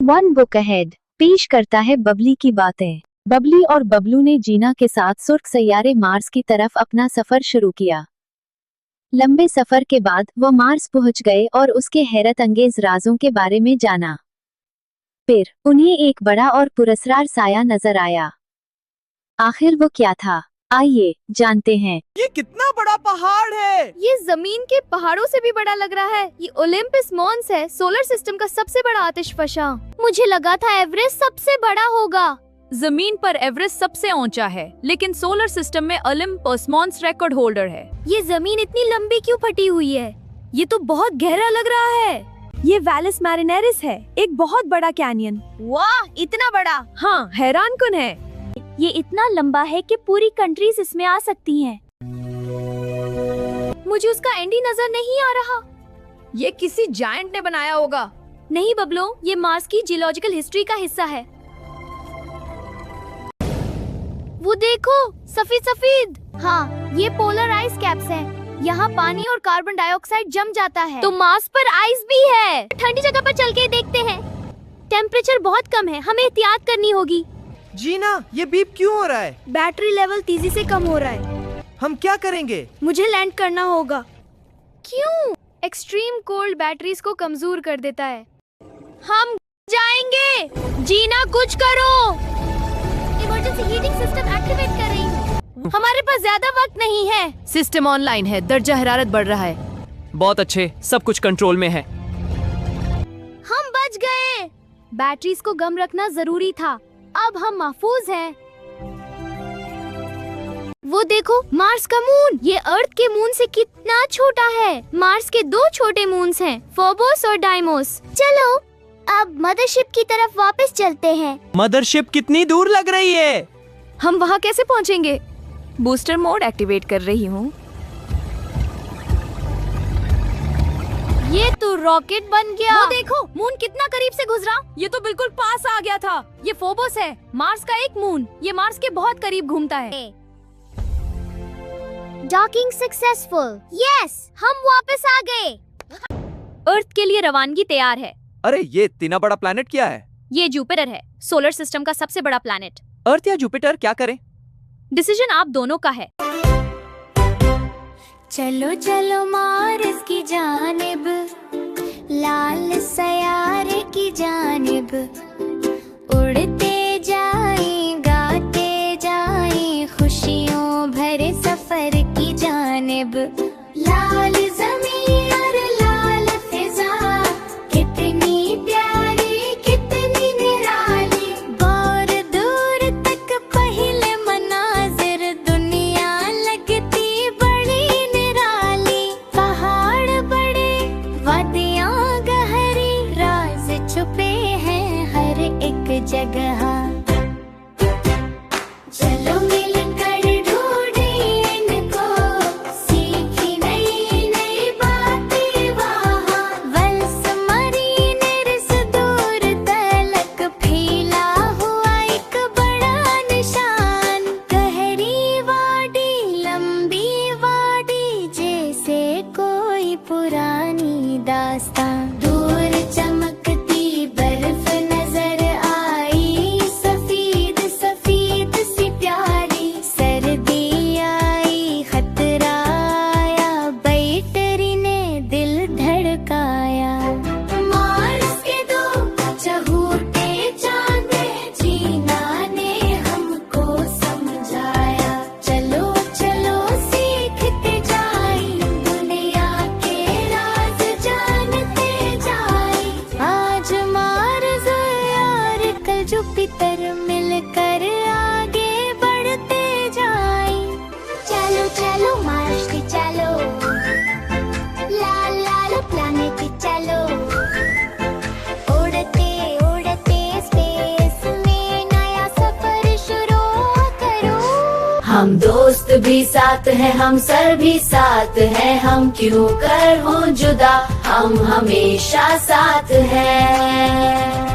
One book ahead पेश करता है बबली की बातें। बबली और बबलू ने जीना के साथ सुर्ख सैयारे मार्स की तरफ अपना सफर शुरू किया। लंबे सफर के बाद वो मार्स पहुंच गए और उसके हैरत अंगेज राजों के बारे में जाना। फिर उन्हें एक बड़ा और पुरस्कार साया नजर आया। आखिर वो क्या था, आइए जानते हैं। ये कितना बड़ा पहाड़ है। ये जमीन के पहाड़ों से भी बड़ा लग रहा है। ये ओलंपस मॉन्स है, सोलर सिस्टम का सबसे बड़ा आतिशफशा। मुझे लगा था एवरेस्ट सबसे बड़ा होगा। जमीन पर एवरेस्ट सबसे ऊंचा है, लेकिन सोलर सिस्टम में ओलंपस मॉन्स रिकॉर्ड होल्डर है। ये जमीन इतनी लंबी क्यों फटी हुई है? ये तो बहुत गहरा लग रहा है। ये वैलिस मैरिनेरिस है, एक बहुत बड़ा कैनियन। वाह, इतना बड़ा। हाँ, हैरान कुन है। ये इतना लंबा है कि पूरी कंट्रीज इसमें आ सकती हैं। मुझे उसका एंड ही नजर नहीं आ रहा। ये किसी जायंट ने बनाया होगा। नहीं बबलो, ये मार्स की जियोलॉजिकल हिस्ट्री का हिस्सा है। वो देखो, सफेद सफेद। हाँ, ये पोलर आइस कैप्स हैं। यहाँ पानी और कार्बन डाइऑक्साइड जम जाता है, तो मार्स पर आइस भी है। ठंडी जगह पर चल के देखते हैं। टेम्परेचर बहुत कम है, हमें एहतियात करनी होगी। जीना, ये बीप क्यों हो रहा है? बैटरी लेवल तेजी से कम हो रहा है। हम क्या करेंगे? मुझे लैंड करना होगा। क्यों? एक्सट्रीम कोल्ड बैटरीज को कमजोर कर देता है। हम जाएंगे। जीना, कुछ करो। इमरजेंसी हीटिंग सिस्टम एक्टिवेट कर रही हूँ। हमारे पास ज्यादा वक्त नहीं है। सिस्टम ऑनलाइन है, दर्जा हरारत बढ़ रहा है। बहुत अच्छे, सब कुछ कंट्रोल में है। हम बच गए। बैटरीज को गर्म रखना जरूरी था। अब हम महफूज हैं। वो देखो, मार्स का मून। ये अर्थ के मून से कितना छोटा है। मार्स के दो छोटे मून्स हैं, फोबोस और डाइमोस। चलो अब मदरशिप की तरफ वापस चलते हैं। मदरशिप कितनी दूर लग रही है? हम वहाँ कैसे पहुँचेंगे? बूस्टर मोड एक्टिवेट कर रही हूँ। ये तो रॉकेट बन गया। वो देखो, मून कितना करीब से गुजरा। ये तो बिल्कुल पास आ गया था। ये फोबोस है, मार्स का एक मून। ये मार्स के बहुत करीब घूमता है। Docking successful. यस, हम वापस आ गए। अर्थ के लिए रवानगी तैयार है। अरे, ये इतना बड़ा प्लैनेट क्या है? ये जुपिटर है, सोलर सिस्टम का सबसे बड़ा प्लैनेट। अर्थ या जुपिटर, क्या करें? डिसीजन आप दोनों का है। चलो चलो मार्स की जानिब, लाल सयारे की जानिब, उड़ते जाएं गाते जाएं खुशियों भरे सफर की जानिब। लाल ज़मीन और लाल फिजा, कितनी प्यारी कितनी निराली। और दूर तक पहले मनाजिर दुनिया लगती बड़ी निराली। पहाड़ बड़े, वादियाँ गहरी, राज छुपे हैं हर एक जगह। चलो मिलकर ढूंढें इनको, सीखी नई नई बातें वहाँ। वल्स मरीनर्स दूर तलक फैला हुआ एक बड़ा निशान। गहरी वादी, लंबी वादी, जैसे कोई पुरानी दास्तां। दूर चमकती बर्फ नजर आई, सफेद सफेद सी प्यारी। सर्दी आई, खतरा आया, बैटरी ने दिल धड़काया। मार्स के दो चहूटे चांद, जीना ने हमको समझाया। चलो चलो सीखते जाएं, दुनिया के राज जानते जाएं। आज मार्स और कल जुपिटर मिलकर आगे बढ़ते जाएं। चलो चलो मार्स की चलो, लाल लाल प्लैनेट की चलो। उड़ते उड़ते स्पेस में नया सफर शुरू करो। हम दोस्त भी साथ हैं, हम सर भी साथ हैं, हम क्यों कर हों जुदा, हम हमेशा साथ हैं।